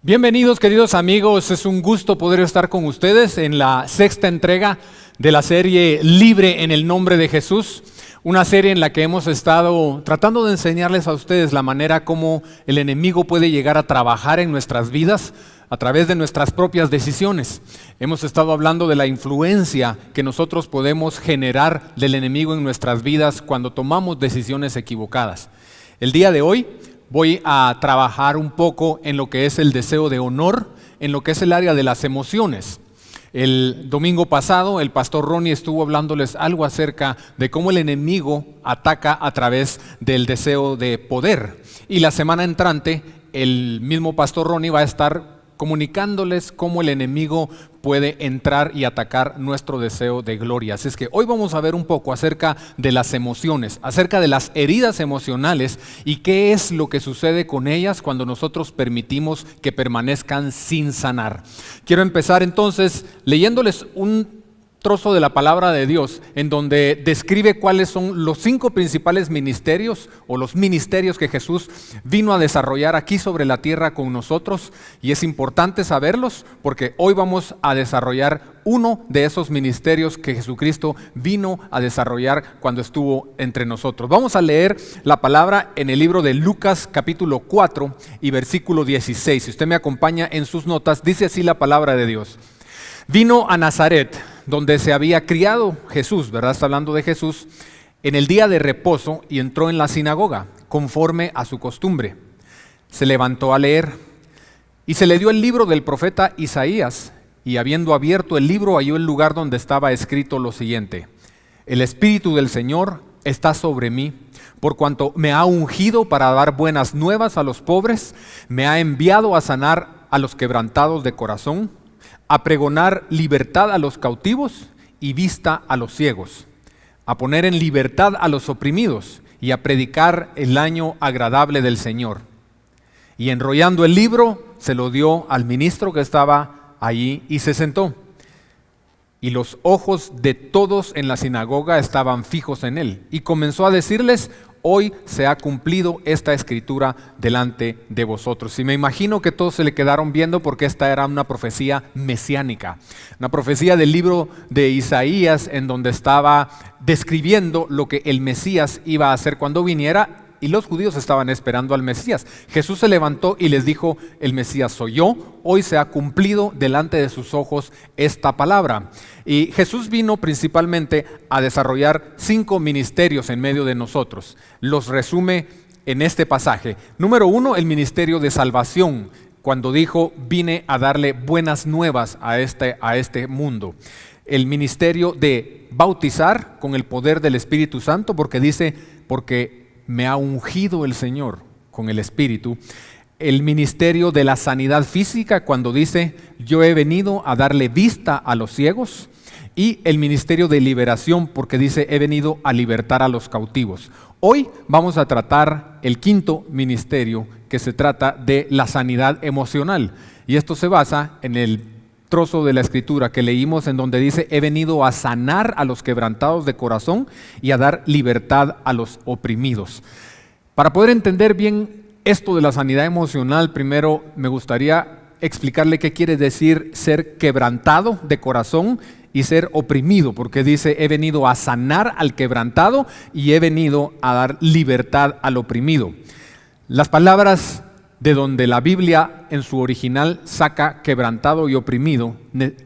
Bienvenidos, queridos amigos, es un gusto poder estar con ustedes en la sexta entrega de la serie Libre en el Nombre de Jesús, una serie en la que hemos estado tratando de enseñarles a ustedes la manera como el enemigo puede llegar a trabajar en nuestras vidas a través de nuestras propias decisiones. Hemos estado hablando de la influencia que nosotros podemos generar del enemigo en nuestras vidas cuando tomamos decisiones equivocadas. El día de hoy voy a trabajar un poco en lo que es el deseo de honor, en lo que es el área de las emociones. El domingo pasado el pastor Ronnie estuvo hablándoles algo acerca de cómo el enemigo ataca a través del deseo de poder. Y la semana entrante el mismo pastor Ronnie va a estar comunicándoles cómo el enemigo puede entrar y atacar nuestro deseo de gloria. Así es que hoy vamos a ver un poco acerca de las emociones, acerca de las heridas emocionales y qué es lo que sucede con ellas cuando nosotros permitimos que permanezcan sin sanar. Quiero empezar entonces leyéndoles un trozo de la palabra de Dios en donde describe cuáles son los 5 principales ministerios o los ministerios que Jesús vino a desarrollar aquí sobre la tierra con nosotros, y es importante saberlos porque hoy vamos a desarrollar uno de esos ministerios que Jesucristo vino a desarrollar cuando estuvo entre nosotros. Vamos a leer la palabra en el libro de Lucas capítulo 4 y versículo 16. Si usted me acompaña en sus notas, dice así la palabra de Dios: vino a Nazaret, donde se había criado Jesús, ¿verdad? Está hablando de Jesús, en el día de reposo, y entró en la sinagoga, conforme a su costumbre. Se levantó a leer, y se le dio el libro del profeta Isaías, y habiendo abierto el libro, halló el lugar donde estaba escrito lo siguiente: el Espíritu del Señor está sobre mí, por cuanto me ha ungido para dar buenas nuevas a los pobres, me ha enviado a sanar a los quebrantados de corazón, a pregonar libertad a los cautivos y vista a los ciegos, a poner en libertad a los oprimidos y a predicar el año agradable del Señor. Y enrollando el libro, se lo dio al ministro que estaba allí y se sentó. Y los ojos de todos en la sinagoga estaban fijos en él. Y comenzó a decirles: hoy se ha cumplido esta escritura delante de vosotros. Y me imagino que todos se le quedaron viendo porque esta era una profecía mesiánica. Una profecía del libro de Isaías en donde estaba describiendo lo que el Mesías iba a hacer cuando viniera. Y los judíos estaban esperando al Mesías. Jesús se levantó y les dijo: el Mesías soy yo, hoy se ha cumplido delante de sus ojos esta palabra. Y Jesús vino principalmente a desarrollar 5 ministerios en medio de nosotros. Los resume en este pasaje. Número 1, el ministerio de salvación, cuando dijo: vine a darle buenas nuevas a este mundo. El ministerio de bautizar con el poder del Espíritu Santo, porque dice: porque me ha ungido el Señor con el Espíritu. El ministerio de la sanidad física, cuando dice: yo he venido a darle vista a los ciegos. Y el ministerio de liberación, porque dice: he venido a libertar a los cautivos. Hoy vamos a tratar el 5º ministerio, que se trata de la sanidad emocional. Y esto se basa en el trozo de la escritura que leímos en donde dice: he venido a sanar a los quebrantados de corazón y a dar libertad a los oprimidos. Para poder entender bien esto de la sanidad emocional, primero me gustaría explicarle qué quiere decir ser quebrantado de corazón y ser oprimido, porque dice: he venido a sanar al quebrantado y he venido a dar libertad al oprimido. Las palabras de donde la Biblia en su original saca quebrantado y oprimido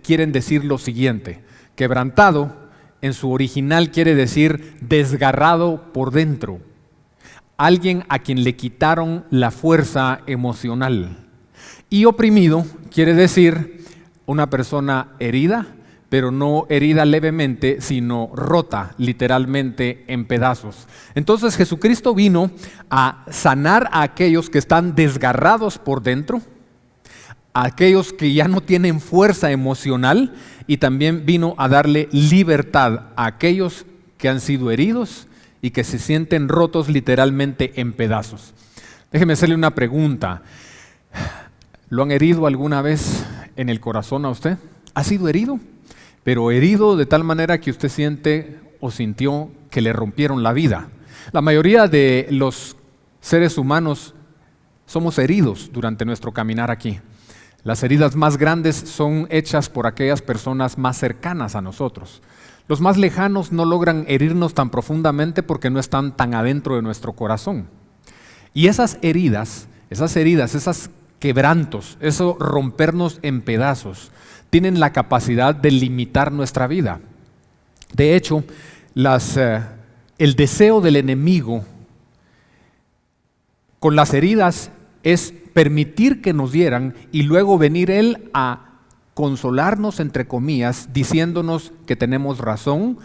quieren decir lo siguiente: quebrantado en su original quiere decir desgarrado por dentro, alguien a quien le quitaron la fuerza emocional. Y oprimido quiere decir una persona herida, pero no herida levemente, sino rota literalmente en pedazos. Entonces Jesucristo vino a sanar a aquellos que están desgarrados por dentro, a aquellos que ya no tienen fuerza emocional, y también vino a darle libertad a aquellos que han sido heridos y que se sienten rotos literalmente en pedazos. Déjeme hacerle una pregunta. ¿Lo han herido alguna vez en el corazón a usted? ¿Ha sido herido? Pero herido de tal manera que usted siente o sintió que le rompieron la vida. La mayoría de los seres humanos somos heridos durante nuestro caminar aquí. Las heridas más grandes son hechas por aquellas personas más cercanas a nosotros. Los más lejanos no logran herirnos tan profundamente porque no están tan adentro de nuestro corazón. Y esas heridas, esos quebrantos, eso rompernos en pedazos, tienen la capacidad de limitar nuestra vida. De hecho, el deseo del enemigo con las heridas es permitir que nos hieran y luego venir él a consolarnos, entre comillas, diciéndonos que tenemos razón,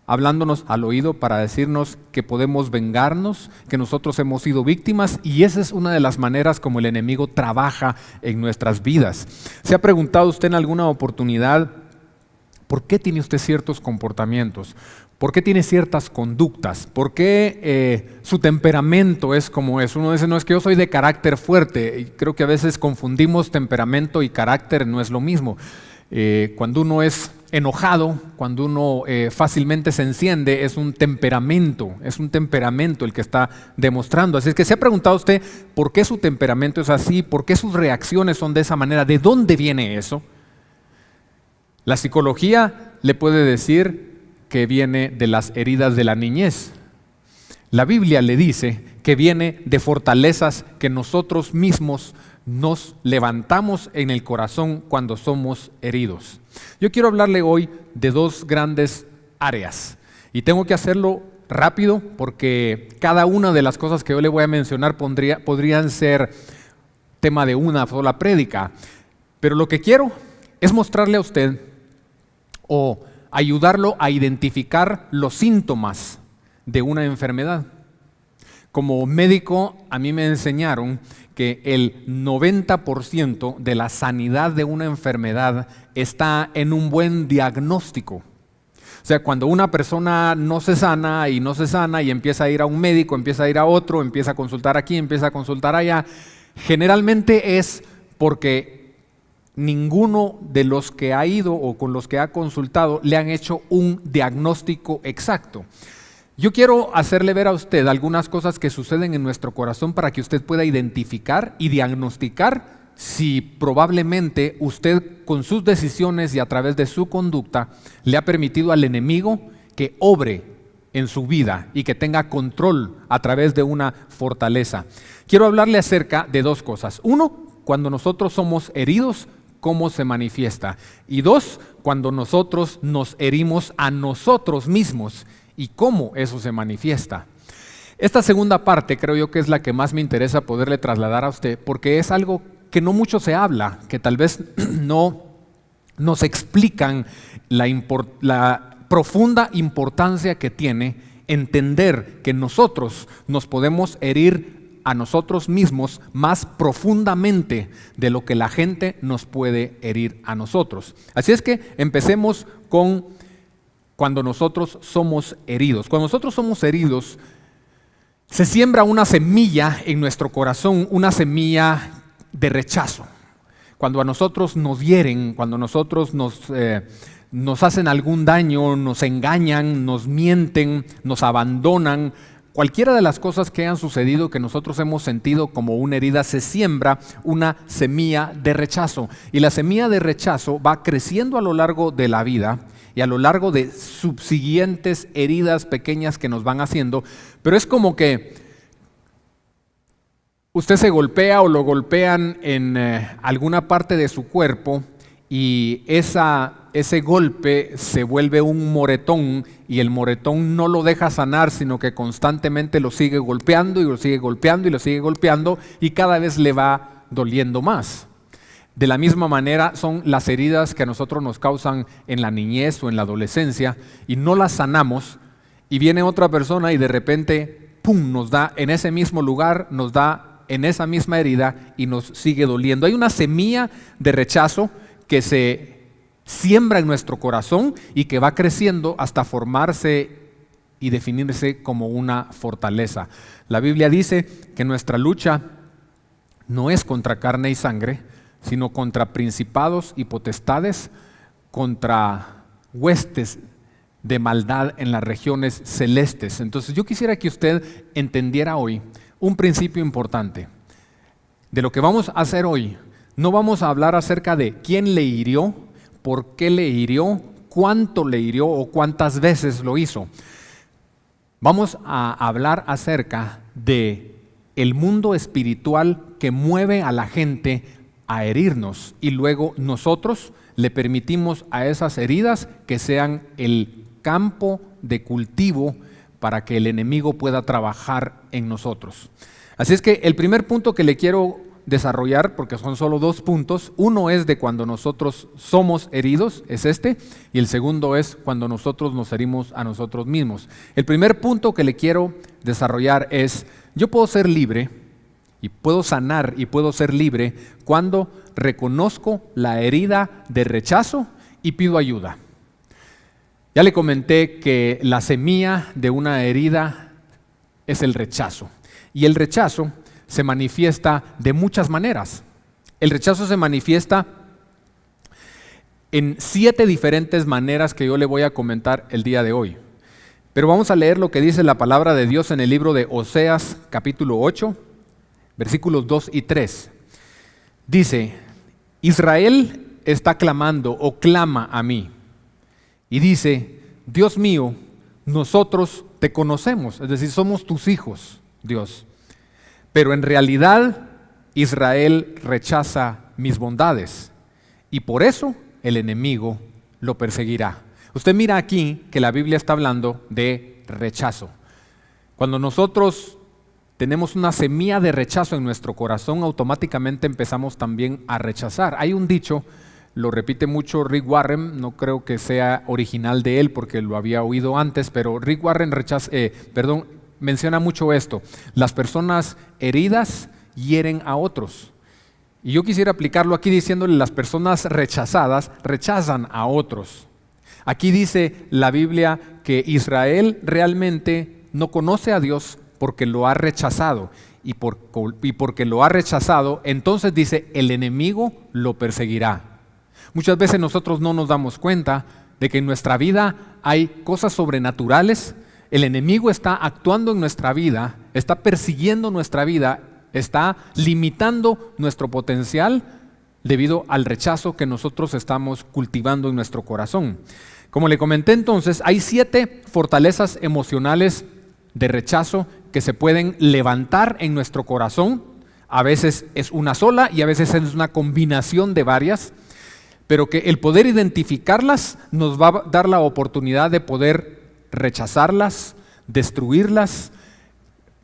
hablándonos al oído para decirnos que podemos vengarnos, que nosotros hemos sido víctimas, y esa es una de las maneras como el enemigo trabaja en nuestras vidas. ¿Se ha preguntado usted en alguna oportunidad por qué tiene usted ciertos comportamientos? ¿Por qué tiene ciertas conductas? ¿Por qué su temperamento es como es? Uno dice, no, es que yo soy de carácter fuerte. Y creo que a veces confundimos temperamento y carácter, no es lo mismo. Cuando uno es enojado, cuando uno fácilmente se enciende, es un temperamento el que está demostrando. Así es que se ha preguntado usted por qué su temperamento es así, por qué sus reacciones son de esa manera, ¿de dónde viene eso? La psicología le puede decir que viene de las heridas de la niñez. La Biblia le dice que viene de fortalezas que nosotros mismos nos levantamos en el corazón cuando somos heridos. Yo quiero hablarle hoy de dos grandes áreas y tengo que hacerlo rápido porque cada una de las cosas que yo le voy a mencionar podrían ser tema de una sola prédica, pero lo que quiero es mostrarle a usted o ayudarlo a identificar los síntomas de una enfermedad. Como médico, a mí me enseñaron que el 90% de la sanidad de una enfermedad está en un buen diagnóstico. O sea, cuando una persona no se sana y empieza a ir a un médico, empieza a ir a otro, empieza a consultar aquí, empieza a consultar allá, generalmente es porque ninguno de los que ha ido o con los que ha consultado le han hecho un diagnóstico exacto. Yo quiero hacerle ver a usted algunas cosas que suceden en nuestro corazón para que usted pueda identificar y diagnosticar si probablemente usted con sus decisiones y a través de su conducta le ha permitido al enemigo que obre en su vida y que tenga control a través de una fortaleza. Quiero hablarle acerca de dos cosas. Uno, cuando nosotros somos heridos, cómo se manifiesta. Y dos, cuando nosotros nos herimos a nosotros mismos y cómo eso se manifiesta. Esta segunda parte creo yo que es la que más me interesa poderle trasladar a usted, porque es algo que no mucho se habla, que tal vez no nos explican la profunda importancia que tiene entender que nosotros nos podemos herir a nosotros mismos más profundamente de lo que la gente nos puede herir a nosotros. Así es que empecemos con cuando nosotros somos heridos. Cuando nosotros somos heridos, se siembra una semilla en nuestro corazón, una semilla de rechazo. Cuando a nosotros nos hieren, cuando a nosotros nos hacen algún daño, nos engañan, nos mienten, nos abandonan, cualquiera de las cosas que hayan sucedido que nosotros hemos sentido como una herida, se siembra una semilla de rechazo. Y la semilla de rechazo va creciendo a lo largo de la vida y a lo largo de subsiguientes heridas pequeñas que nos van haciendo. Pero es como que usted se golpea o lo golpean en alguna parte de su cuerpo y ese golpe se vuelve un moretón y el moretón no lo deja sanar, sino que constantemente lo sigue golpeando y lo sigue golpeando y lo sigue golpeando y cada vez le va doliendo más. De la misma manera son las heridas que a nosotros nos causan en la niñez o en la adolescencia y no las sanamos y viene otra persona y de repente, ¡pum!, nos da en ese mismo lugar, nos da en esa misma herida y nos sigue doliendo. Hay una semilla de rechazo que se siembra en nuestro corazón y que va creciendo hasta formarse y definirse como una fortaleza. La Biblia dice que nuestra lucha no es contra carne y sangre, sino contra principados y potestades, contra huestes de maldad en las regiones celestes. Entonces yo quisiera que usted entendiera hoy un principio importante. De lo que vamos a hacer hoy No vamos a hablar acerca de quién le hirió, por qué le hirió, cuánto le hirió o cuántas veces lo hizo. Vamos a hablar acerca de el mundo espiritual que mueve a la gente a herirnos y luego nosotros le permitimos a esas heridas que sean el campo de cultivo para que el enemigo pueda trabajar en nosotros. Así es que el primer punto que le quiero desarrollar, porque son solo 2 puntos, uno es de cuando nosotros somos heridos, es este, y el segundo es cuando nosotros nos herimos a nosotros mismos. El primer punto que le quiero desarrollar es, yo puedo ser libre y puedo sanar y puedo ser libre cuando reconozco la herida de rechazo y pido ayuda. Ya le comenté que la semilla de una herida es el rechazo. Y el rechazo se manifiesta de muchas maneras. El rechazo se manifiesta en 7 diferentes maneras que yo le voy a comentar el día de hoy. Pero vamos a leer lo que dice la palabra de Dios en el libro de Oseas, capítulo 8, versículos 2 y 3. Dice, Israel está clamando o clama a mí. Y dice, Dios mío, nosotros te conocemos, es decir, somos tus hijos, Dios. Pero en realidad Israel rechaza mis bondades y por eso el enemigo lo perseguirá. Usted mira aquí que la Biblia está hablando de rechazo. Cuando nosotros tenemos una semilla de rechazo en nuestro corazón, automáticamente empezamos también a rechazar. Hay un dicho, lo repite mucho Rick Warren, no creo que sea original de él porque lo había oído antes, pero Rick Warren menciona mucho esto: las personas heridas hieren a otros. Y yo quisiera aplicarlo aquí diciéndole, las personas rechazadas rechazan a otros. Aquí dice la Biblia que Israel realmente no conoce a Dios porque lo ha rechazado. Y porque lo ha rechazado, entonces dice, el enemigo lo perseguirá. Muchas veces nosotros no nos damos cuenta de que en nuestra vida hay cosas sobrenaturales. El enemigo está actuando en nuestra vida, está persiguiendo nuestra vida, está limitando nuestro potencial debido al rechazo que nosotros estamos cultivando en nuestro corazón. Como le comenté entonces, hay 7 fortalezas emocionales de rechazo que se pueden levantar en nuestro corazón. A veces es una sola y a veces es una combinación de varias, pero que el poder identificarlas nos va a dar la oportunidad de poder rechazarlas, destruirlas,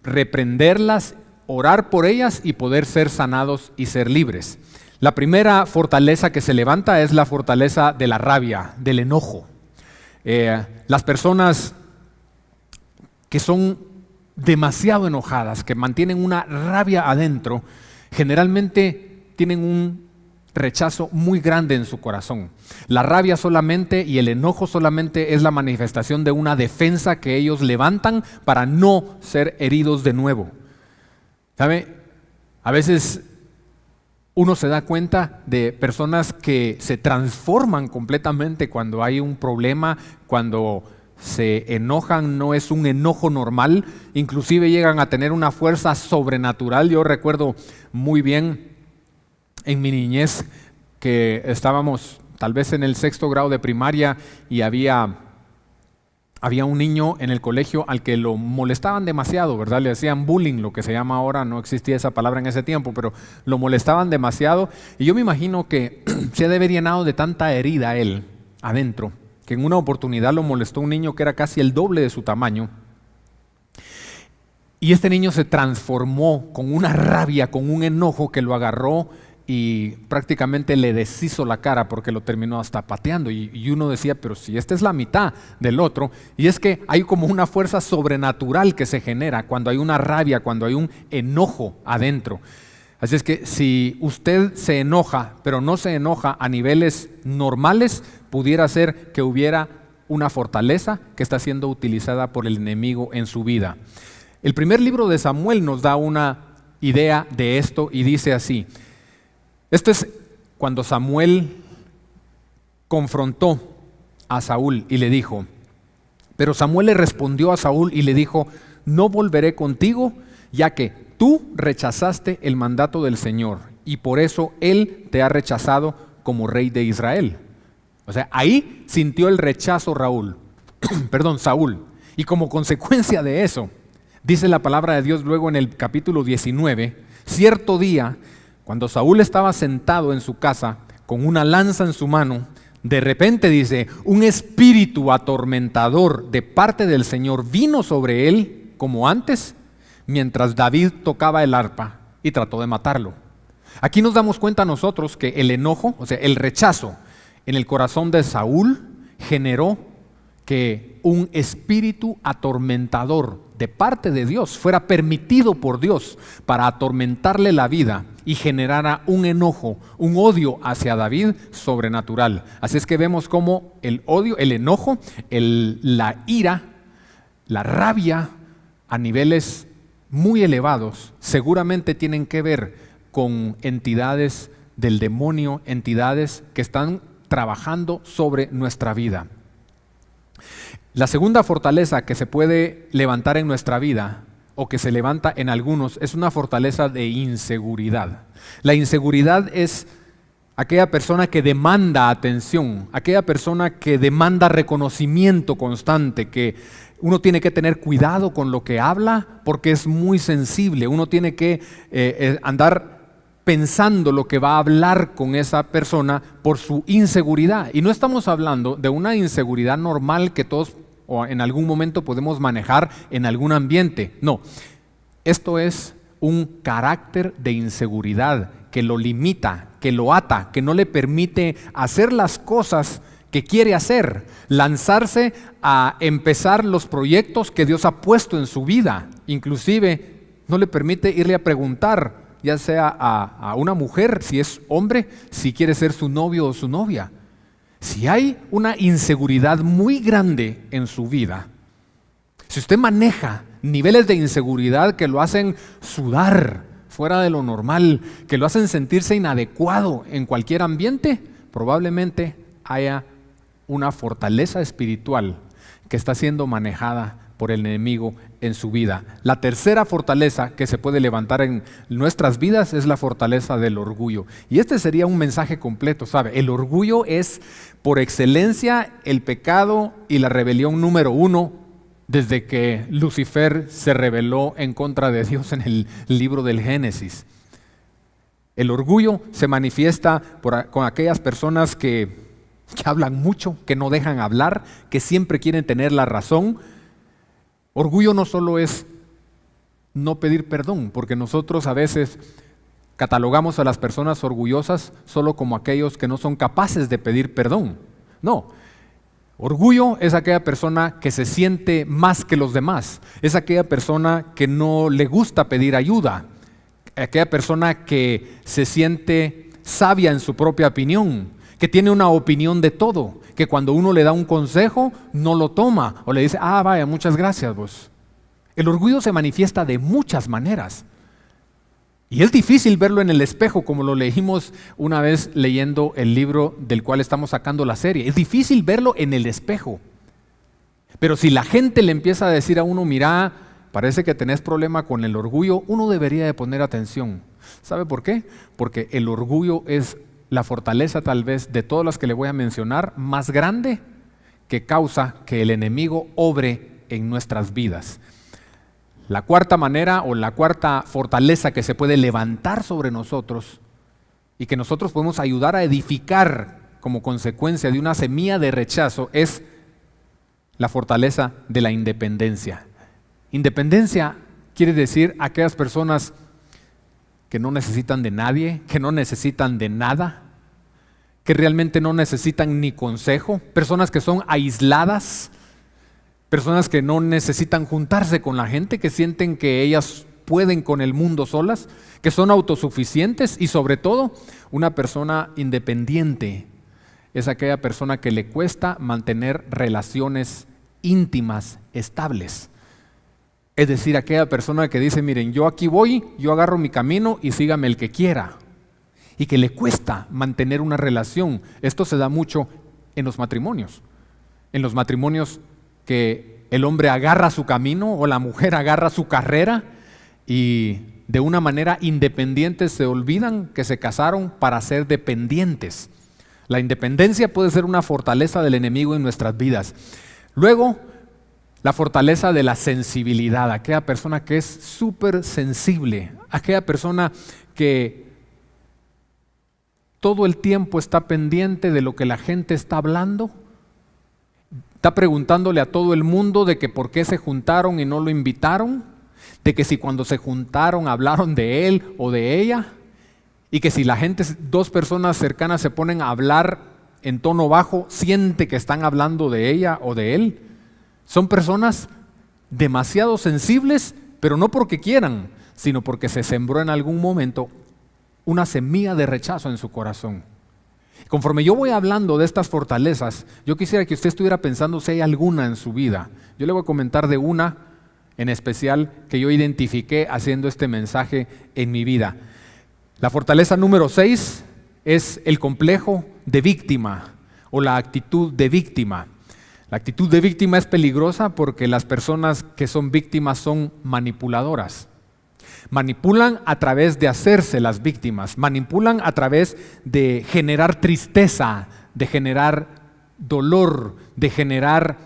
reprenderlas, orar por ellas y poder ser sanados y ser libres. La primera fortaleza que se levanta es la fortaleza de la rabia, del enojo. Las personas que son demasiado enojadas, que mantienen una rabia adentro, generalmente tienen un rechazo muy grande en su corazón. La rabia solamente y el enojo solamente es la manifestación de una defensa que ellos levantan para no ser heridos de nuevo. ¿Sabe? A veces uno se da cuenta de personas que se transforman completamente cuando hay un problema, cuando se enojan, no es un enojo normal, inclusive llegan a tener una fuerza sobrenatural. Yo recuerdo muy bien en mi niñez que estábamos tal vez en el 6º grado de primaria y había un niño en el colegio al que lo molestaban demasiado, ¿verdad? Le hacían bullying, lo que se llama ahora, no existía esa palabra en ese tiempo, pero lo molestaban demasiado. Y yo me imagino que se ha de haber llenado de tanta herida él adentro, que en una oportunidad lo molestó un niño que era casi el doble de su tamaño. Y este niño se transformó con una rabia, con un enojo que lo agarró y prácticamente le deshizo la cara porque lo terminó hasta pateando. Y uno decía, pero si esta es la mitad del otro. Y es que hay como una fuerza sobrenatural que se genera cuando hay una rabia, cuando hay un enojo adentro. Así es que si usted se enoja, pero no se enoja a niveles normales, pudiera ser que hubiera una fortaleza que está siendo utilizada por el enemigo en su vida. El primer libro de Samuel nos da una idea de esto y dice así. Esto es cuando Samuel confrontó a Saúl y le dijo, pero Samuel le respondió a Saúl y le dijo, no volveré contigo, ya que tú rechazaste el mandato del Señor y por eso Él te ha rechazado como rey de Israel. O sea, ahí sintió el rechazo Saúl. Y como consecuencia de eso, dice la palabra de Dios luego en el capítulo 19, cierto día, cuando Saúl estaba sentado en su casa con una lanza en su mano, de repente dice, un espíritu atormentador de parte del Señor vino sobre él como antes, mientras David tocaba el arpa y trató de matarlo. Aquí nos damos cuenta nosotros que el enojo, o sea, el rechazo en el corazón de Saúl generó que un espíritu atormentador de parte de Dios fuera permitido por Dios para atormentarle la vida y generara un enojo, un odio hacia David sobrenatural. Así es que vemos cómo el odio, el enojo, la ira, la rabia a niveles muy elevados seguramente tienen que ver con entidades del demonio, entidades que están trabajando sobre nuestra vida. La segunda fortaleza que se puede levantar en nuestra vida, o que se levanta en algunos, es una fortaleza de inseguridad. La inseguridad es aquella persona que demanda atención, aquella persona que demanda reconocimiento constante, que uno tiene que tener cuidado con lo que habla porque es muy sensible, uno tiene que andar pensando lo que va a hablar con esa persona por su inseguridad. Y no estamos hablando de una inseguridad normal que todos o en algún momento podemos manejar en algún ambiente. No, esto es un carácter de inseguridad que lo limita, que lo ata, que no le permite hacer las cosas que quiere hacer, lanzarse a empezar los proyectos que Dios ha puesto en su vida. Inclusive no le permite irle a preguntar, ya sea a una mujer, si es hombre, si quiere ser su novio o su novia. Si hay una inseguridad muy grande en su vida, si usted maneja niveles de inseguridad que lo hacen sudar fuera de lo normal, que lo hacen sentirse inadecuado en cualquier ambiente, probablemente haya una fortaleza espiritual que está siendo manejada por el enemigo en su vida. La tercera fortaleza que se puede levantar en nuestras vidas es la fortaleza del orgullo. Y este sería un mensaje completo, ¿sabe? El orgullo es por excelencia el pecado y la rebelión número 1 desde que Lucifer se rebeló en contra de Dios en el libro del Génesis. El orgullo se manifiesta con aquellas personas que hablan mucho, que no dejan hablar, que siempre quieren tener la razón. Orgullo no solo es no pedir perdón, porque nosotros a veces catalogamos a las personas orgullosas solo como aquellos que no son capaces de pedir perdón. No, orgullo es aquella persona que se siente más que los demás, es aquella persona que no le gusta pedir ayuda, aquella persona que se siente sabia en su propia opinión, que tiene una opinión de todo, que cuando uno le da un consejo no lo toma o le dice, vaya, muchas gracias vos. El orgullo se manifiesta de muchas maneras y es difícil verlo en el espejo, como lo leímos una vez leyendo el libro del cual estamos sacando la serie. Es difícil verlo en el espejo, pero si la gente le empieza a decir a uno, mira, parece que tenés problema con el orgullo, uno debería de poner atención. ¿Sabe por qué? Porque el orgullo es la fortaleza tal vez de todas las que le voy a mencionar más grande que causa que el enemigo obre en nuestras vidas. La cuarta manera o la cuarta fortaleza que se puede levantar sobre nosotros y que nosotros podemos ayudar a edificar como consecuencia de una semilla de rechazo es la fortaleza de la independencia. Independencia quiere decir aquellas personas que no necesitan de nadie, que no necesitan de nada, que realmente no necesitan ni consejo, personas que son aisladas, personas que no necesitan juntarse con la gente, que sienten que ellas pueden con el mundo solas, que son autosuficientes y sobre todo una persona independiente es aquella persona que le cuesta mantener relaciones íntimas, estables. Es decir, aquella persona que dice, miren, yo aquí voy, yo agarro mi camino y sígame el que quiera. Y que le cuesta mantener una relación. Esto se da mucho en los matrimonios. En los matrimonios que el hombre agarra su camino o la mujer agarra su carrera y de una manera independiente se olvidan que se casaron para ser dependientes. La independencia puede ser una fortaleza del enemigo en nuestras vidas. Luego, la fortaleza de la sensibilidad, aquella persona que es súper sensible, aquella persona que todo el tiempo está pendiente de lo que la gente está hablando, está preguntándole a todo el mundo de que por qué se juntaron y no lo invitaron, de que si cuando se juntaron hablaron de él o de ella, y que si la gente, dos personas cercanas se ponen a hablar en tono bajo, siente que están hablando de ella o de él. Son personas demasiado sensibles, pero no porque quieran, sino porque se sembró en algún momento una semilla de rechazo en su corazón. Conforme yo voy hablando de estas fortalezas, yo quisiera que usted estuviera pensando si hay alguna en su vida. Yo le voy a comentar de una en especial que yo identifiqué haciendo este mensaje en mi vida. La fortaleza número 6 es el complejo de víctima o la actitud de víctima. La actitud de víctima es peligrosa porque las personas que son víctimas son manipuladoras. Manipulan a través de hacerse las víctimas, manipulan a través de generar tristeza, de generar dolor, de generar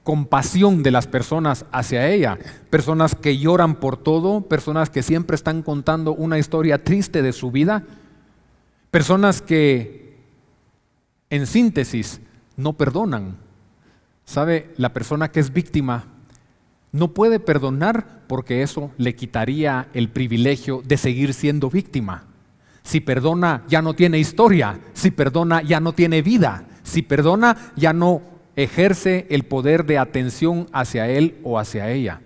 compasión de las personas hacia ella. Personas que lloran por todo, personas que siempre están contando una historia triste de su vida, personas que, en síntesis, no perdonan. ¿Sabe? La persona que es víctima no puede perdonar porque eso le quitaría el privilegio de seguir siendo víctima. Si perdona, ya no tiene historia. Si perdona, ya no tiene vida. Si perdona, ya no ejerce el poder de atención hacia él o hacia ella.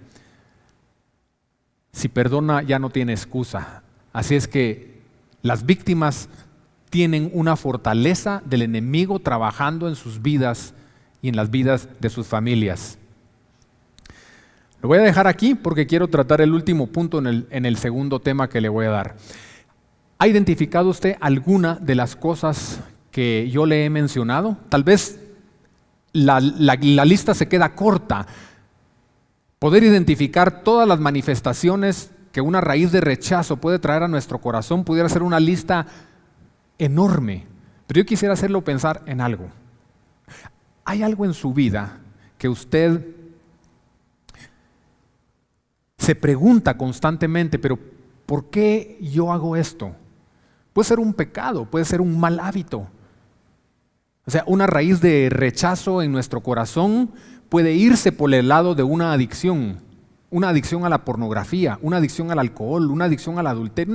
Si perdona, ya no tiene excusa. Así es que las víctimas tienen una fortaleza del enemigo trabajando en sus vidas y en las vidas de sus familias. Lo voy a dejar aquí porque quiero tratar el último punto en el segundo tema que le voy a dar. ¿Ha identificado usted alguna de las cosas que yo le he mencionado? Tal vez la lista se queda corta. Poder identificar todas las manifestaciones que una raíz de rechazo puede traer a nuestro corazón pudiera ser una lista enorme. Pero yo quisiera hacerlo pensar en algo. ¿Hay algo en su vida que usted se pregunta constantemente, pero ¿por qué yo hago esto? Puede ser un pecado, puede ser un mal hábito. O sea, una raíz de rechazo en nuestro corazón puede irse por el lado de una adicción a la pornografía, una adicción al alcohol, una adicción al adulterio,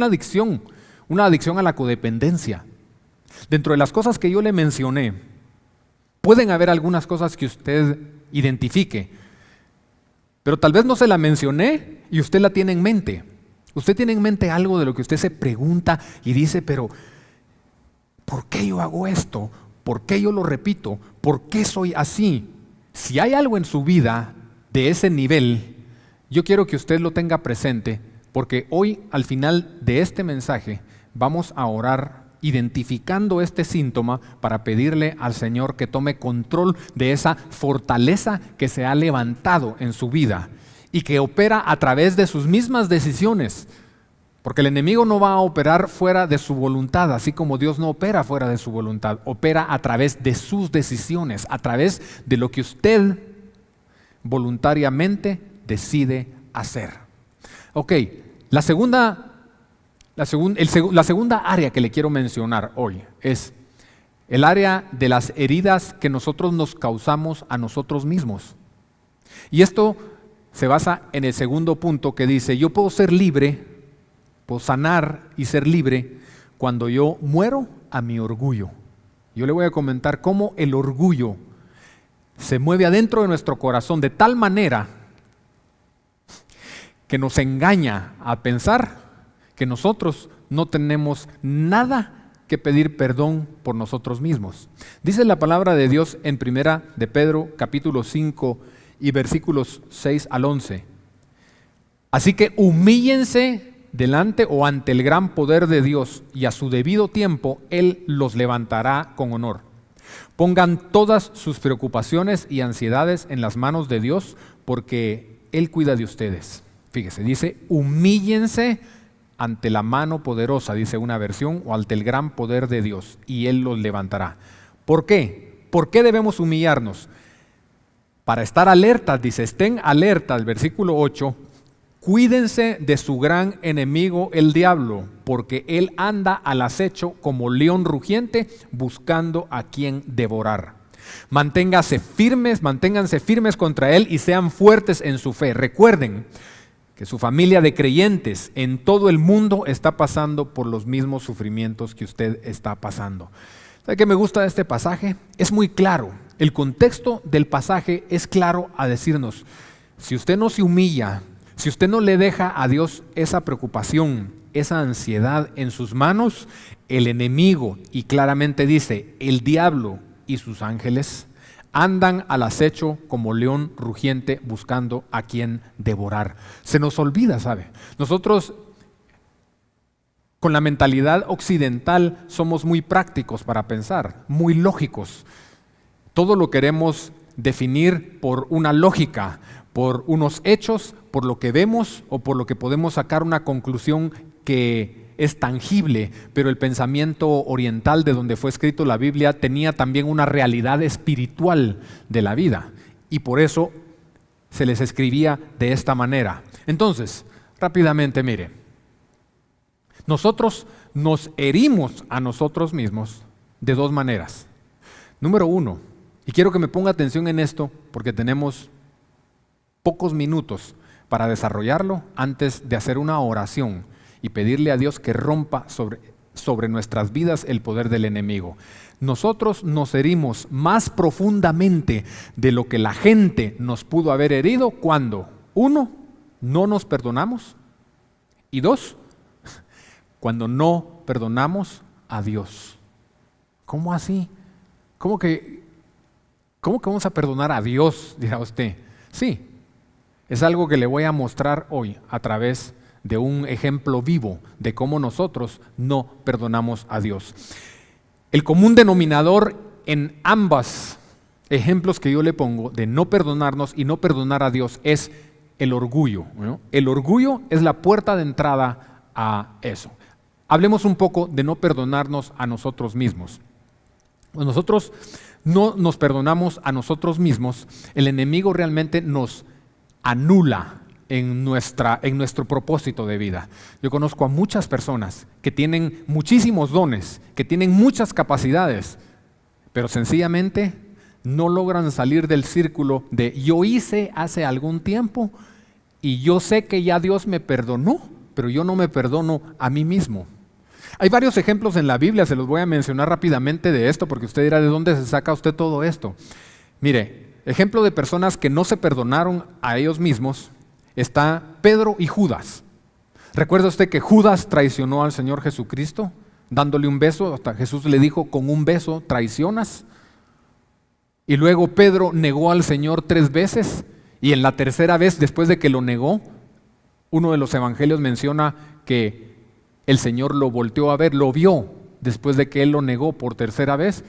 una adicción a la codependencia. Dentro de las cosas que yo le mencioné, pueden haber algunas cosas que usted identifique, pero tal vez no se la mencioné y usted la tiene en mente. Usted tiene en mente algo de lo que usted se pregunta y dice, pero ¿por qué yo hago esto? ¿Por qué yo lo repito? ¿Por qué soy así? Si hay algo en su vida de ese nivel, yo quiero que usted lo tenga presente, porque hoy al final de este mensaje vamos a orar identificando este síntoma para pedirle al Señor que tome control de esa fortaleza que se ha levantado en su vida y que opera a través de sus mismas decisiones, porque el enemigo no va a operar fuera de su voluntad, así como Dios no opera fuera de su voluntad, opera a través de sus decisiones, a través de lo que usted voluntariamente decide hacer. Ok, la segunda área que le quiero mencionar hoy es el área de las heridas que nosotros nos causamos a nosotros mismos. Y esto se basa en el segundo punto que dice, yo puedo ser libre, puedo sanar y ser libre cuando yo muero a mi orgullo. Yo le voy a comentar cómo el orgullo se mueve adentro de nuestro corazón de tal manera que nos engaña a pensar que nosotros no tenemos nada que pedir perdón por nosotros mismos. Dice la palabra de Dios en Primera de Pedro, capítulo 5 y versículos 6 al 11. Así que humíllense delante o ante el gran poder de Dios y a su debido tiempo Él los levantará con honor. Pongan todas sus preocupaciones y ansiedades en las manos de Dios porque Él cuida de ustedes. Fíjese, dice humíllense ante la mano poderosa, dice una versión, o ante el gran poder de Dios, y Él los levantará. ¿Por qué? ¿Por qué debemos humillarnos? Para estar alertas, dice, estén alertas, versículo 8, cuídense de su gran enemigo el diablo, porque él anda al acecho como león rugiente buscando a quien devorar. Manténganse firmes contra él y sean fuertes en su fe. Recuerden que su familia de creyentes en todo el mundo está pasando por los mismos sufrimientos que usted está pasando. ¿Sabe qué me gusta de este pasaje? Es muy claro. El contexto del pasaje es claro a decirnos, si usted no se humilla, si usted no le deja a Dios esa preocupación, esa ansiedad en sus manos, el enemigo, y claramente dice, el diablo y sus ángeles, andan al acecho como león rugiente buscando a quien devorar. Se nos olvida, ¿sabe? Nosotros con la mentalidad occidental somos muy prácticos para pensar, muy lógicos. Todo lo queremos definir por una lógica, por unos hechos, por lo que vemos o por lo que podemos sacar una conclusión que es tangible, pero el pensamiento oriental de donde fue escrito la Biblia tenía también una realidad espiritual de la vida y por eso se les escribía de esta manera. Entonces, rápidamente mire, nosotros nos herimos a nosotros mismos de dos maneras. Número uno, y quiero que me ponga atención en esto porque tenemos pocos minutos para desarrollarlo antes de hacer una oración y pedirle a Dios que rompa sobre nuestras vidas el poder del enemigo. Nosotros nos herimos más profundamente de lo que la gente nos pudo haber herido cuando, uno, no nos perdonamos y dos, cuando no perdonamos a Dios. ¿Cómo así? ¿Cómo que vamos a perdonar a Dios? Dirá usted. Sí, es algo que le voy a mostrar hoy a través de un ejemplo vivo de cómo nosotros no perdonamos a Dios. El común denominador en ambos ejemplos que yo le pongo de no perdonarnos y no perdonar a Dios es el orgullo, ¿no? El orgullo es la puerta de entrada a eso. Hablemos un poco de no perdonarnos a nosotros mismos. Cuando nosotros no nos perdonamos a nosotros mismos, el enemigo realmente nos anula en nuestro propósito de vida. Yo conozco a muchas personas que tienen muchísimos dones, que tienen muchas capacidades, pero sencillamente no logran salir del círculo de yo hice hace algún tiempo y yo sé que ya Dios me perdonó, pero yo no me perdono a mí mismo. Hay varios ejemplos en la Biblia, se los voy a mencionar rápidamente de esto, porque usted dirá, ¿de dónde se saca usted todo esto? Mire, ejemplo de personas que no se perdonaron a ellos mismos, está Pedro y Judas. ¿Recuerda usted que Judas traicionó al Señor Jesucristo, dándole un beso? Hasta Jesús le dijo, con un beso traicionas. Y luego Pedro negó al Señor 3 veces, y en la tercera vez, después de que lo negó, uno de los evangelios menciona que el Señor lo volteó a ver, lo vio después de que él lo negó por tercera vez.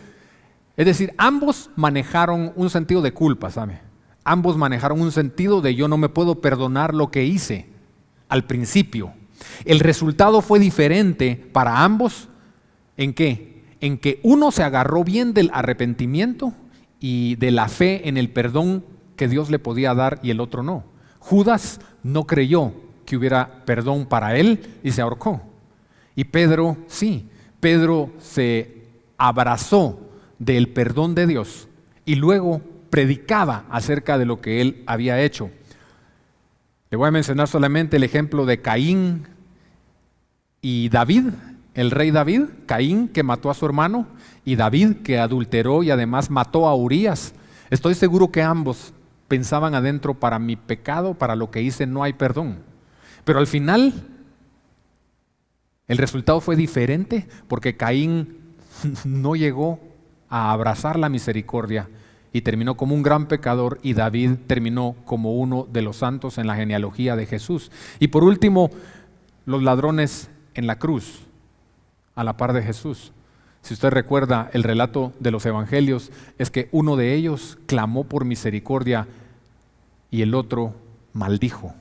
Es decir, ambos manejaron un sentido de culpa, ¿sabe? Ambos manejaron un sentido de yo no me puedo perdonar lo que hice al principio. El resultado fue diferente para ambos. ¿En qué? En que uno se agarró bien del arrepentimiento y de la fe en el perdón que Dios le podía dar y el otro no. Judas no creyó que hubiera perdón para él y se ahorcó. Y Pedro, sí, Pedro se abrazó del perdón de Dios y luego predicaba acerca de lo que él había hecho. Le voy a mencionar solamente el ejemplo de Caín y David, el rey David. Caín, que mató a su hermano, y David, que adulteró y además mató a Urías. Estoy seguro que ambos pensaban adentro, para mi pecado, para lo que hice, no hay perdón. Pero al final el resultado fue diferente, porque Caín no llegó a abrazar la misericordia y terminó como un gran pecador, y David terminó como uno de los santos en la genealogía de Jesús. Y por último, los ladrones en la cruz, a la par de Jesús. Si usted recuerda el relato de los evangelios, es que uno de ellos clamó por misericordia y el otro maldijo.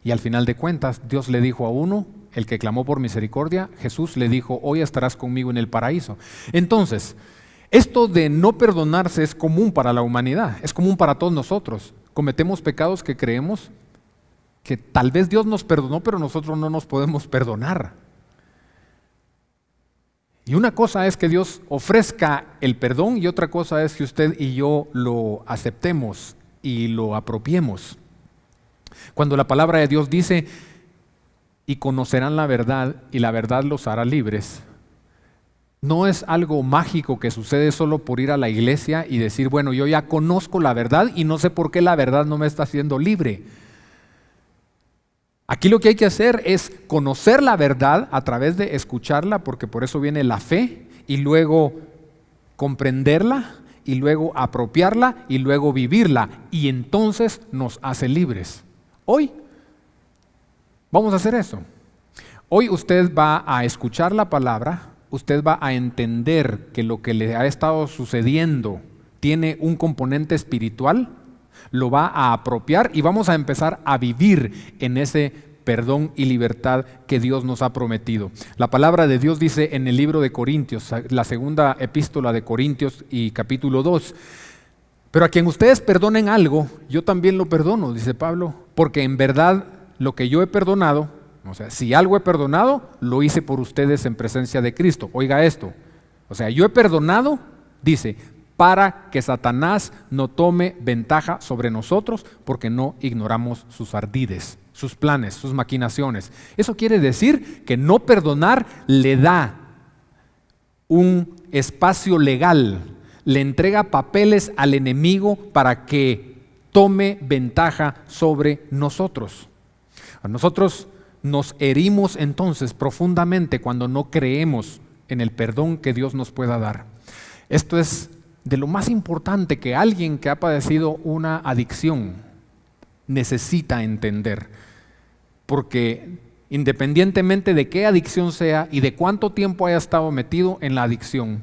Y al final de cuentas, Dios le dijo a uno, el que clamó por misericordia, Jesús le dijo, hoy estarás conmigo en el paraíso. Entonces, esto de no perdonarse es común para la humanidad, es común para todos nosotros. Cometemos pecados que creemos que tal vez Dios nos perdonó, pero nosotros no nos podemos perdonar. Y una cosa es que Dios ofrezca el perdón y otra cosa es que usted y yo lo aceptemos y lo apropiemos. Cuando la palabra de Dios dice, y conocerán la verdad y la verdad los hará libres, no es algo mágico que sucede solo por ir a la iglesia y decir, bueno, yo ya conozco la verdad y no sé por qué la verdad no me está haciendo libre. Aquí lo que hay que hacer es conocer la verdad a través de escucharla, porque por eso viene la fe, y luego comprenderla, y luego apropiarla, y luego vivirla, y entonces nos hace libres. Hoy vamos a hacer eso. Hoy usted va a escuchar la palabra, usted va a entender que lo que le ha estado sucediendo tiene un componente espiritual, lo va a apropiar y vamos a empezar a vivir en ese perdón y libertad que Dios nos ha prometido. La palabra de Dios dice en el libro de Corintios, la segunda epístola de Corintios y capítulo 2, pero a quien ustedes perdonen algo, yo también lo perdono, dice Pablo, porque en verdad lo que yo he perdonado, o sea, si algo he perdonado, lo hice por ustedes en presencia de Cristo. Oiga esto, o sea, yo he perdonado, dice, para que Satanás no tome ventaja sobre nosotros, porque no ignoramos sus ardides, sus planes, sus maquinaciones. Eso quiere decir que no perdonar le da un espacio legal, le entrega papeles al enemigo para que tome ventaja sobre nosotros. A nosotros nos herimos entonces profundamente cuando no creemos en el perdón que Dios nos pueda dar. Esto es de lo más importante que alguien que ha padecido una adicción necesita entender, porque independientemente de qué adicción sea y de cuánto tiempo haya estado metido en la adicción,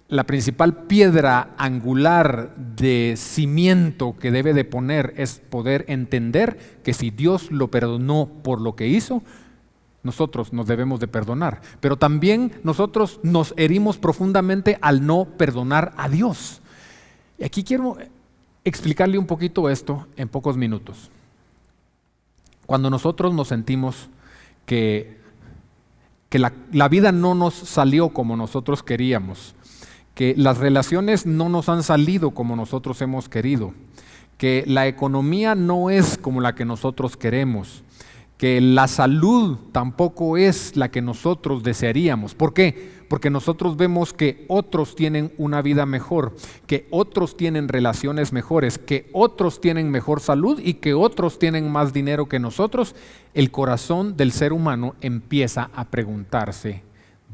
la principal piedra angular de cimiento que debe de poner es poder entender que si Dios lo perdonó por lo que hizo, nosotros nos debemos de perdonar. Pero también nosotros nos herimos profundamente al no perdonar a Dios. Y aquí quiero explicarle un poquito esto en pocos minutos. Cuando nosotros nos sentimos que la vida no nos salió como nosotros queríamos, que las relaciones no nos han salido como nosotros hemos querido, que la economía no es como la que nosotros queremos, que la salud tampoco es la que nosotros desearíamos. ¿Por qué? Porque nosotros vemos que otros tienen una vida mejor, que otros tienen relaciones mejores, que otros tienen mejor salud y que otros tienen más dinero que nosotros. El corazón del ser humano empieza a preguntarse,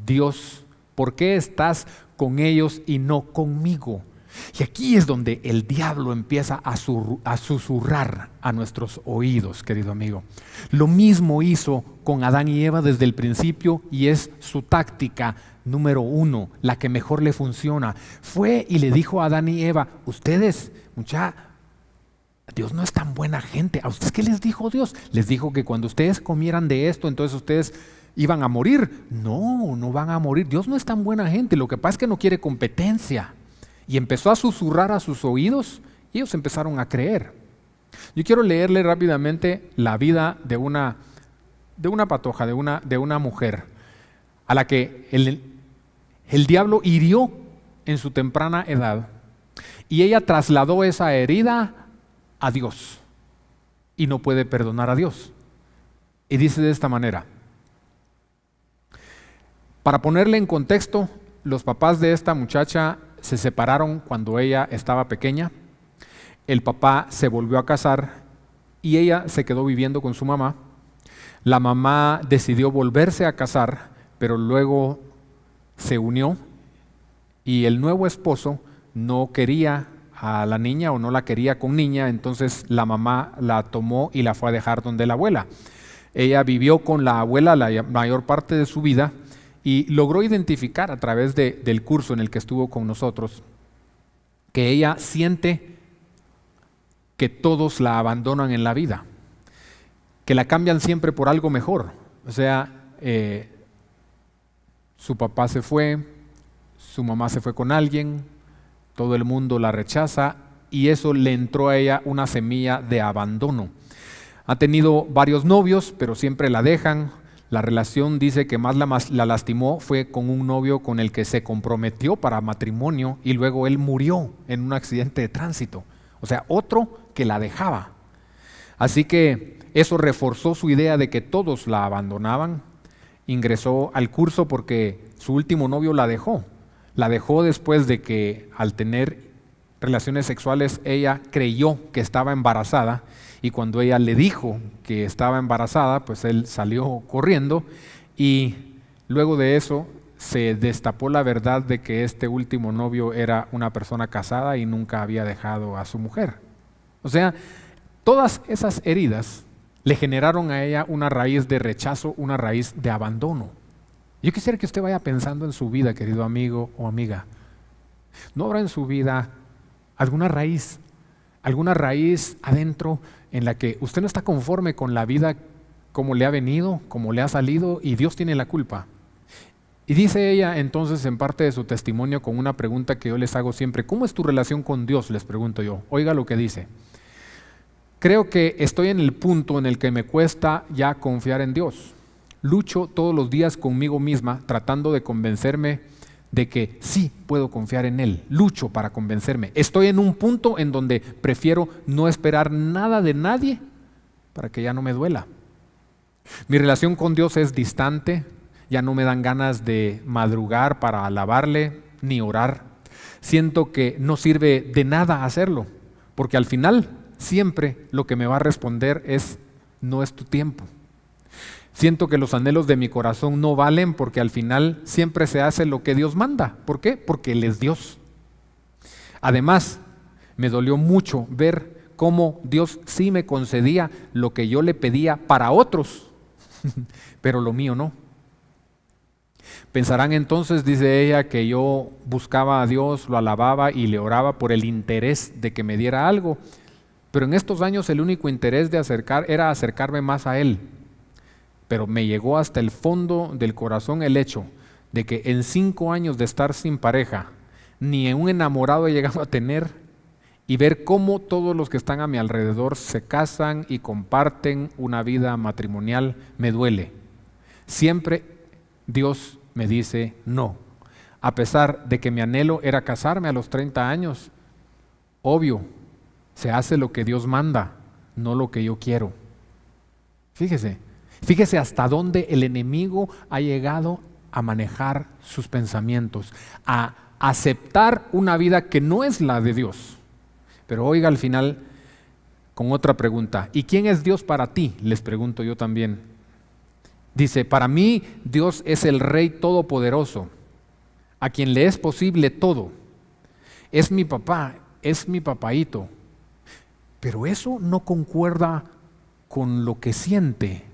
Dios, ¿por qué estás con ellos y no conmigo? Y aquí es donde el diablo empieza a susurrar a nuestros oídos, querido amigo. Lo mismo hizo con Adán y Eva desde el principio y es su táctica número 1, la que mejor le funciona. Fue y le dijo a Adán y Eva, ustedes, Dios no es tan buena gente. ¿A ustedes qué les dijo Dios? Les dijo que cuando ustedes comieran de esto, entonces ustedes iban a morir. No, no van a morir. Dios no es tan buena gente. Lo que pasa es que no quiere competencia. Y empezó a susurrar a sus oídos y ellos empezaron a creer. Yo quiero leerle rápidamente la vida de una patoja, de una mujer a la que el diablo hirió en su temprana edad y ella trasladó esa herida a Dios y no puede perdonar a Dios. Y dice de esta manera, para ponerle en contexto, los papás de esta muchacha se separaron cuando ella estaba pequeña, el papá se volvió a casar y ella se quedó viviendo con su mamá. La mamá decidió volverse a casar, pero luego se unió y el nuevo esposo no quería a la niña o no la quería con niña, entonces la mamá la tomó y la fue a dejar donde la abuela. Ella vivió con la abuela la mayor parte de su vida y logró identificar a través del curso en el que estuvo con nosotros que ella siente que todos la abandonan en la vida, que la cambian siempre por algo mejor. O sea, su papá se fue, su mamá se fue con alguien, todo el mundo la rechaza y eso le entró a ella una semilla de abandono. Ha tenido varios novios, pero siempre la dejan. La relación dice que más la lastimó fue con un novio con el que se comprometió para matrimonio y luego él murió en un accidente de tránsito. O sea, otro que la dejaba. Así que eso reforzó su idea de que todos la abandonaban. Ingresó al curso porque su último novio la dejó. La dejó después de que al tener relaciones sexuales ella creyó que estaba embarazada y cuando ella le dijo que estaba embarazada, pues él salió corriendo y luego de eso se destapó la verdad de que este último novio era una persona casada y nunca había dejado a su mujer. O sea, todas esas heridas le generaron a ella una raíz de rechazo, una raíz de abandono. Yo quisiera que usted vaya pensando en su vida, querido amigo o amiga. ¿No habrá en su vida alguna raíz adentro en la que usted no está conforme con la vida como le ha venido, como le ha salido y Dios tiene la culpa? Y dice ella entonces en parte de su testimonio con una pregunta que yo les hago siempre: ¿cómo es tu relación con Dios?, les pregunto yo. Oiga lo que dice: creo que estoy en el punto en el que me cuesta ya confiar en Dios. Lucho todos los días conmigo misma tratando de convencerme de que sí puedo confiar en Él. Lucho para convencerme. Estoy en un punto en donde prefiero no esperar nada de nadie para que ya no me duela. Mi relación con Dios es distante, ya no me dan ganas de madrugar para alabarle ni orar. Siento que no sirve de nada hacerlo, porque al final siempre lo que me va a responder es: no es tu tiempo. Siento que los anhelos de mi corazón no valen porque al final siempre se hace lo que Dios manda. ¿Por qué? Porque Él es Dios. Además, me dolió mucho ver cómo Dios sí me concedía lo que yo le pedía para otros, pero lo mío no. Pensarán entonces, dice ella, que yo buscaba a Dios, lo alababa y le oraba por el interés de que me diera algo. Pero en estos años el único interés era acercarme más a Él. Pero me llegó hasta el fondo del corazón el hecho de que en 5 años de estar sin pareja, ni un enamorado he llegado a tener, y ver cómo todos los que están a mi alrededor se casan y comparten una vida matrimonial, me duele. Siempre Dios me dice no. A pesar de que mi anhelo era casarme a los 30 años, obvio, se hace lo que Dios manda, no lo que yo quiero. Fíjese hasta dónde el enemigo ha llegado a manejar sus pensamientos, a aceptar una vida que no es la de Dios. Pero oiga al final con otra pregunta: ¿y quién es Dios para ti?, les pregunto yo también. Dice: para mí Dios es el Rey Todopoderoso, a quien le es posible todo. Es mi papá, es mi papaíto. Pero eso no concuerda con lo que siente.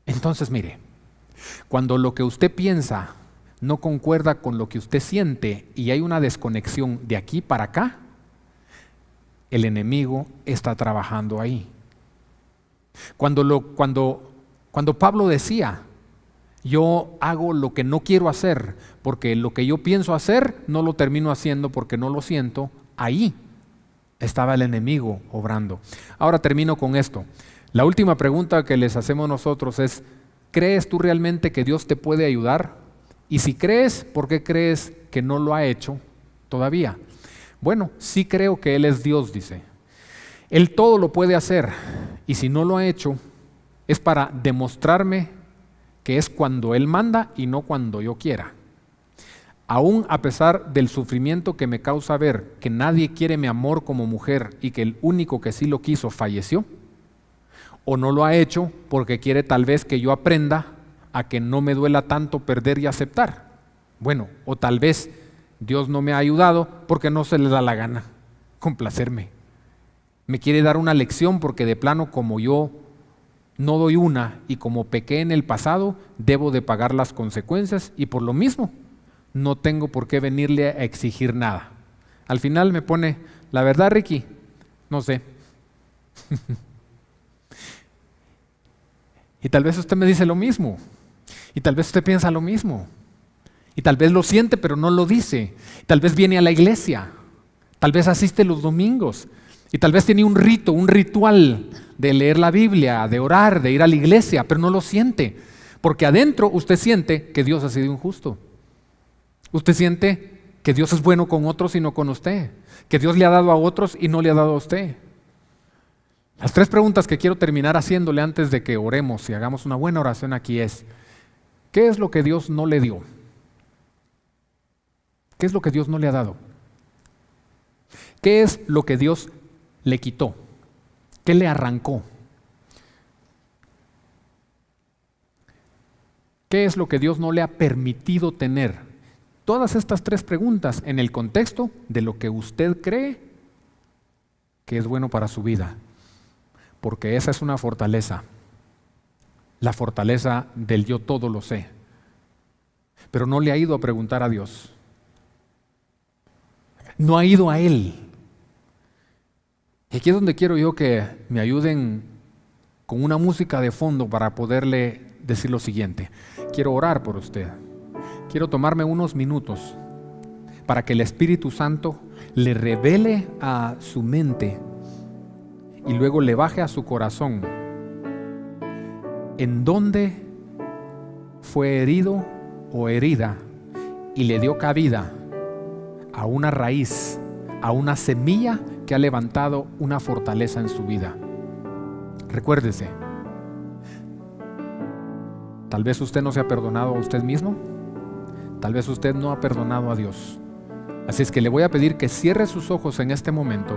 Entonces mire, cuando lo que usted piensa no concuerda con lo que usted siente y hay una desconexión de aquí para acá, el enemigo está trabajando ahí. Cuando Pablo decía: yo hago lo que no quiero hacer porque lo que yo pienso hacer no lo termino haciendo porque no lo siento, ahí estaba el enemigo obrando. Ahora termino con esto. La última pregunta que les hacemos nosotros es: ¿crees tú realmente que Dios te puede ayudar? Y si crees, ¿por qué crees que no lo ha hecho todavía? Bueno, sí creo que Él es Dios, dice. Él todo lo puede hacer, y si no lo ha hecho, es para demostrarme que es cuando Él manda y no cuando yo quiera. Aún a pesar del sufrimiento que me causa ver que nadie quiere mi amor como mujer y que el único que sí lo quiso falleció, o no lo ha hecho porque quiere tal vez que yo aprenda a que no me duela tanto perder y aceptar. Bueno, o tal vez Dios no me ha ayudado porque no se le da la gana complacerme. Me quiere dar una lección porque de plano, como yo no doy una y como pequé en el pasado, debo de pagar las consecuencias y por lo mismo no tengo por qué venirle a exigir nada. Al final me pone: la verdad, Ricky, no sé. Y tal vez usted me dice lo mismo. Y tal vez usted piensa lo mismo. Y tal vez lo siente, pero no lo dice. Tal vez viene a la iglesia. Tal vez asiste los domingos. Y tal vez tiene un rito, un ritual de leer la Biblia, de orar, de ir a la iglesia, pero no lo siente. Porque adentro usted siente que Dios ha sido injusto. Usted siente que Dios es bueno con otros y no con usted. Que Dios le ha dado a otros y no le ha dado a usted. Las 3 preguntas que quiero terminar haciéndole antes de que oremos y hagamos una buena oración aquí es: ¿qué es lo que Dios no le dio? ¿Qué es lo que Dios no le ha dado? ¿Qué es lo que Dios le quitó? ¿Qué le arrancó? ¿Qué es lo que Dios no le ha permitido tener? Todas estas 3 preguntas en el contexto de lo que usted cree que es bueno para su vida. Porque esa es una fortaleza. La fortaleza del yo todo lo sé. Pero no le ha ido a preguntar a Dios. No ha ido a Él. Y aquí es donde quiero yo que me ayuden con una música de fondo para poderle decir lo siguiente. Quiero orar por usted. Quiero tomarme unos minutos para que el Espíritu Santo le revele a su mente y luego le baje a su corazón en dónde fue herido o herida y le dio cabida a una raíz, a una semilla que ha levantado una fortaleza en su vida. Recuérdese, tal vez usted no se ha perdonado a usted mismo, tal vez usted no ha perdonado a Dios. Así es que le voy a pedir que cierre sus ojos en este momento,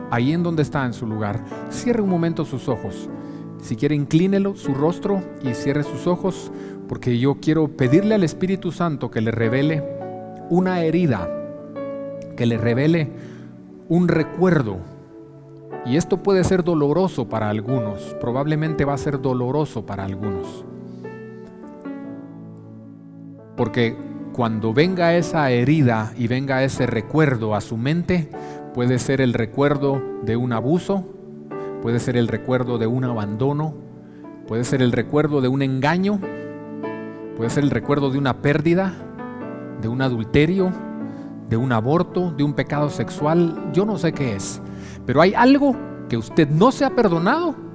ahí en donde está en su lugar. Cierre un momento sus ojos. Si quiere, inclínelo su rostro y cierre sus ojos, porque yo quiero pedirle al Espíritu Santo que le revele una herida, que le revele un recuerdo. Y esto puede ser doloroso para algunos, probablemente va a ser doloroso para algunos. Porque cuando venga esa herida y venga ese recuerdo a su mente, puede ser el recuerdo de un abuso, puede ser el recuerdo de un abandono, puede ser el recuerdo de un engaño, puede ser el recuerdo de una pérdida, de un adulterio, de un aborto, de un pecado sexual. Yo no sé qué es, pero hay algo que usted no se ha perdonado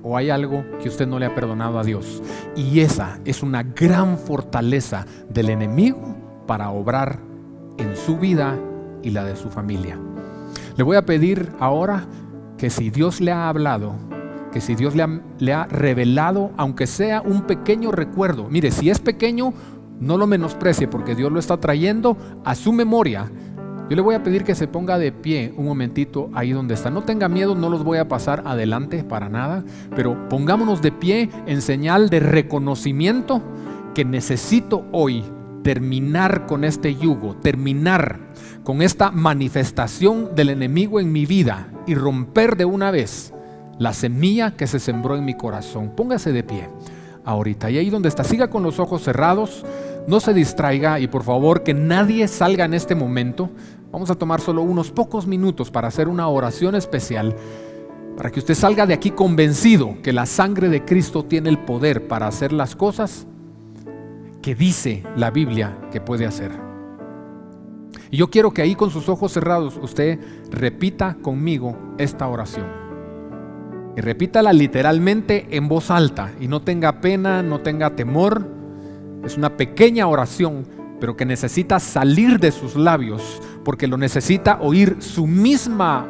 o hay algo que usted no le ha perdonado a Dios. Y esa es una gran fortaleza del enemigo para obrar en su vida y la de su familia. Le voy a pedir ahora que si Dios le ha hablado, que si Dios le ha revelado, aunque sea un pequeño recuerdo, mire, si es pequeño, no lo menosprecie porque Dios lo está trayendo a su memoria. Yo le voy a pedir que se ponga de pie un momentito ahí donde está. No tenga miedo, no los voy a pasar adelante para nada, pero pongámonos de pie en señal de reconocimiento que necesito hoy terminar con este yugo, terminar con esta manifestación del enemigo en mi vida y romper de una vez la semilla que se sembró en mi corazón. Póngase de pie ahorita y ahí donde está, siga con los ojos cerrados, no se distraiga y por favor que nadie salga en este momento. Vamos a tomar solo unos pocos minutos para hacer una oración especial para que usted salga de aquí convencido que la sangre de Cristo tiene el poder para hacer las cosas que dice la Biblia que puede hacer. Y yo quiero que ahí con sus ojos cerrados usted repita conmigo esta oración. Y repítala literalmente en voz alta y no tenga pena, no tenga temor. Es una pequeña oración, pero que necesita salir de sus labios porque lo necesita oír su misma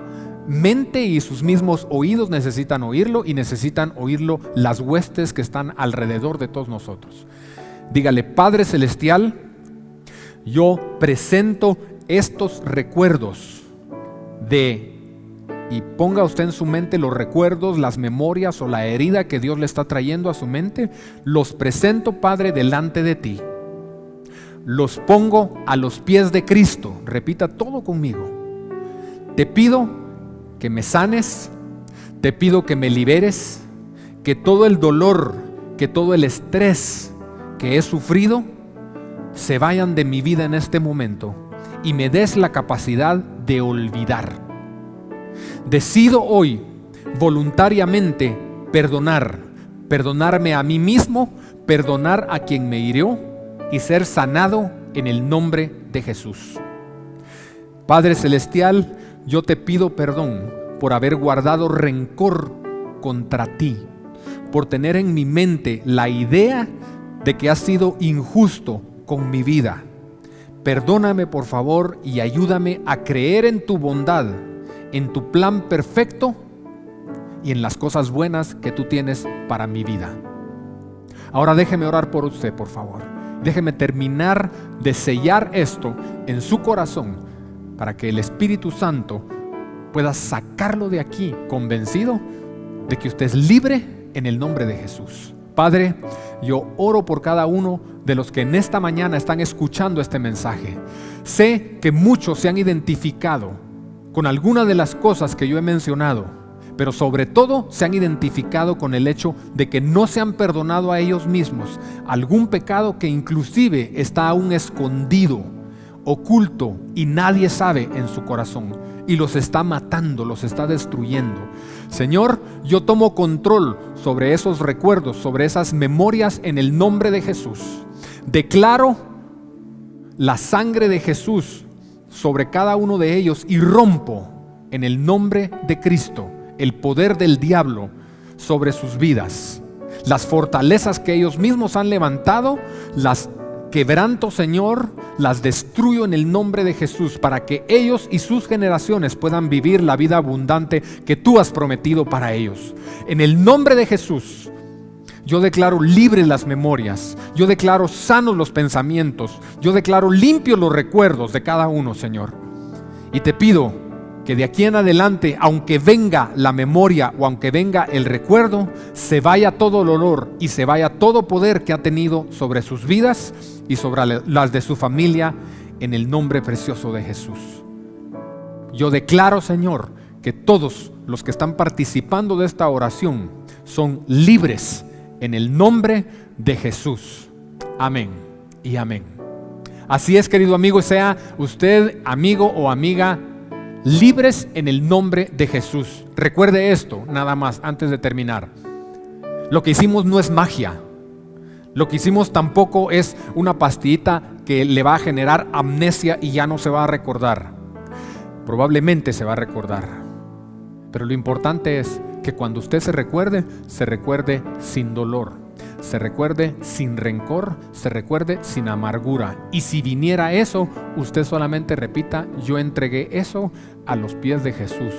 mente y sus mismos oídos necesitan oírlo y necesitan oírlo las huestes que están alrededor de todos nosotros. Dígale: Padre Celestial, yo presento estos recuerdos y ponga usted en su mente los recuerdos, las memorias o la herida que Dios le está trayendo a su mente. Los presento, Padre, delante de ti. Los pongo a los pies de Cristo. Repita todo conmigo. Te pido que me sanes, te pido que me liberes, que todo el dolor, que todo el estrés que he sufrido se vayan de mi vida en este momento y me des la capacidad de olvidar. Decido hoy voluntariamente perdonar perdonarme a mí mismo, perdonar a quien me hirió y ser sanado en el nombre de Jesús. Padre Celestial, yo te pido perdón por haber guardado rencor contra ti, por tener en mi mente la idea de que has sido injusto con mi vida. Perdóname por favor y ayúdame a creer en tu bondad, en tu plan perfecto y en las cosas buenas que tú tienes para mi vida. Ahora déjeme orar por usted, por favor. Déjeme terminar de sellar esto en su corazón para que el Espíritu Santo pueda sacarlo de aquí convencido de que usted es libre en el nombre de Jesús. Padre, yo oro por cada uno de los que en esta mañana están escuchando este mensaje. Sé que muchos se han identificado con alguna de las cosas que yo he mencionado, pero sobre todo se han identificado con el hecho de que no se han perdonado a ellos mismos algún pecado que inclusive está aún escondido, oculto, y nadie sabe en su corazón, y los está matando, los está destruyendo. Señor, yo tomo control sobre esos recuerdos, sobre esas memorias en el nombre de Jesús. Declaro la sangre de Jesús sobre cada uno de ellos y rompo en el nombre de Cristo el poder del diablo sobre sus vidas. Las fortalezas que ellos mismos han levantado, las quebranto, Señor, las destruyo en el nombre de Jesús para que ellos y sus generaciones puedan vivir la vida abundante que tú has prometido para ellos. En el nombre de Jesús, yo declaro libres las memorias, yo declaro sanos los pensamientos, yo declaro limpios los recuerdos de cada uno, Señor. Y te pido que de aquí en adelante, aunque venga la memoria o aunque venga el recuerdo, se vaya todo el olor y se vaya todo poder que ha tenido sobre sus vidas y sobre las de su familia, en el nombre precioso de Jesús. Yo declaro, Señor, que todos los que están participando de esta oración son libres en el nombre de Jesús. Amén y amén. Así es, querido amigo, sea usted amigo o amiga, libres en el nombre de Jesús. Recuerde esto, nada más, antes de terminar. Lo que hicimos no es magia. Lo que hicimos tampoco es una pastillita que le va a generar amnesia y ya no se va a recordar. Probablemente se va a recordar. Pero lo importante es que cuando usted se recuerde sin dolor, se recuerde sin rencor, se recuerde sin amargura. Y si viniera eso, usted solamente repita: yo entregué eso a los pies de Jesús,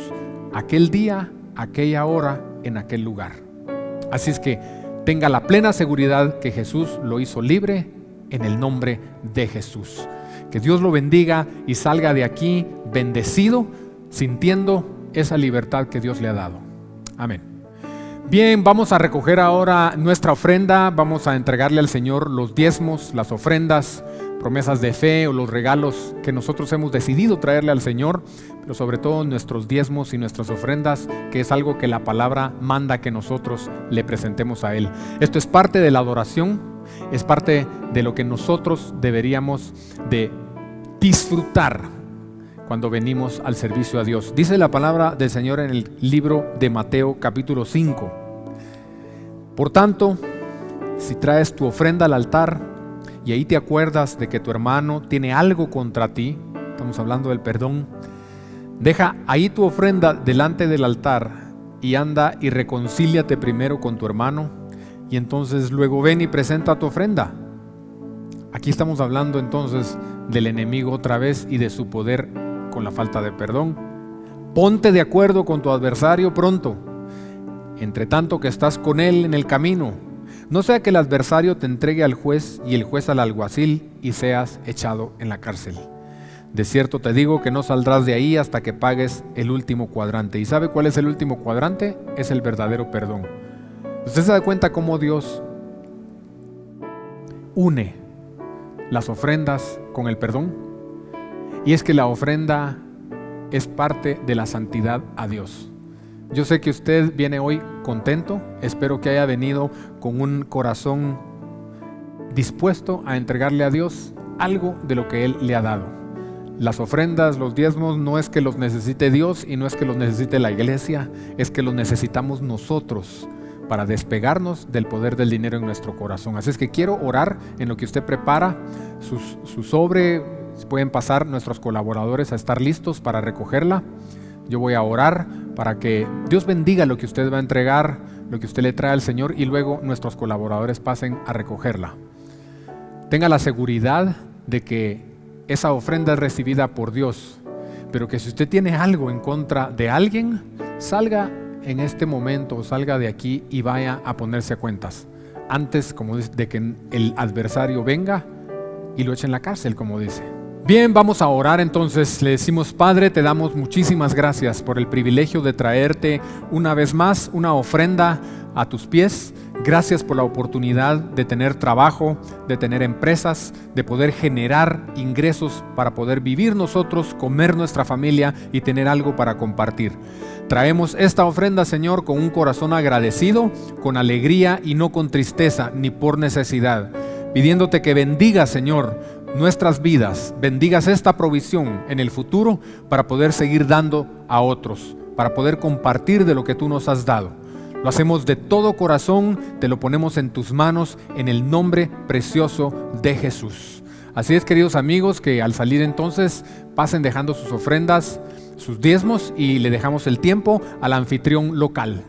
aquel día, aquella hora, en aquel lugar. Así es que tenga la plena seguridad que Jesús lo hizo libre en el nombre de Jesús. Que Dios lo bendiga y salga de aquí bendecido, sintiendo esa libertad que Dios le ha dado. Amén. Bien, vamos a recoger ahora nuestra ofrenda. Vamos a entregarle al Señor los diezmos, las ofrendas, promesas de fe o los regalos que nosotros hemos decidido traerle al Señor, pero sobre todo nuestros diezmos y nuestras ofrendas, que es algo que la palabra manda que nosotros le presentemos a Él. Esto es parte de la adoración, es parte de lo que nosotros deberíamos de disfrutar cuando venimos al servicio a Dios. Dice la palabra del Señor en el libro de Mateo capítulo 5. Por tanto, si traes tu ofrenda al altar y ahí te acuerdas de que tu hermano tiene algo contra ti, estamos hablando del perdón, deja ahí tu ofrenda delante del altar y anda y reconcíliate primero con tu hermano y entonces luego ven y presenta tu ofrenda. Aquí estamos hablando entonces del enemigo otra vez y de su poder con la falta de perdón. Ponte de acuerdo con tu adversario pronto, entre tanto que estás con él en el camino. No sea que el adversario te entregue al juez y el juez al alguacil y seas echado en la cárcel. De cierto te digo que no saldrás de ahí hasta que pagues el último cuadrante. ¿Y sabe cuál es el último cuadrante? Es el verdadero perdón. ¿Usted se da cuenta cómo Dios une las ofrendas con el perdón? Y es que la ofrenda es parte de la santidad a Dios. Yo sé que usted viene hoy contento, espero que haya venido con un corazón dispuesto a entregarle a Dios algo de lo que Él le ha dado. Las ofrendas, los diezmos, no es que los necesite Dios y no es que los necesite la iglesia, es que los necesitamos nosotros, para despegarnos del poder del dinero en nuestro corazón. Así es que quiero orar en lo que usted prepara su sobre. Pueden pasar nuestros colaboradores a estar listos para recogerla. Yo voy a orar para que Dios bendiga lo que usted va a entregar, lo que usted le trae al Señor, y luego nuestros colaboradores pasen a recogerla. Tenga la seguridad de que esa ofrenda es recibida por Dios, pero que si usted tiene algo en contra de alguien, salga en este momento, salga de aquí y vaya a ponerse a cuentas, antes, como dice, de que el adversario venga y lo eche en la cárcel, como dice. Bien, vamos a orar entonces. Le decimos: Padre, te damos muchísimas gracias por el privilegio de traerte una vez más una ofrenda a tus pies. Gracias por la oportunidad de tener trabajo, de tener empresas, de poder generar ingresos para poder vivir nosotros, comer nuestra familia y tener algo para compartir. Traemos esta ofrenda, Señor, con un corazón agradecido, con alegría y no con tristeza ni por necesidad, pidiéndote que bendigas, Señor, nuestras vidas, bendigas esta provisión en el futuro para poder seguir dando a otros, para poder compartir de lo que tú nos has dado. Lo hacemos de todo corazón, te lo ponemos en tus manos en el nombre precioso de Jesús. Así es, queridos amigos, que al salir entonces pasen dejando sus ofrendas, sus diezmos, y le dejamos el tiempo al anfitrión local.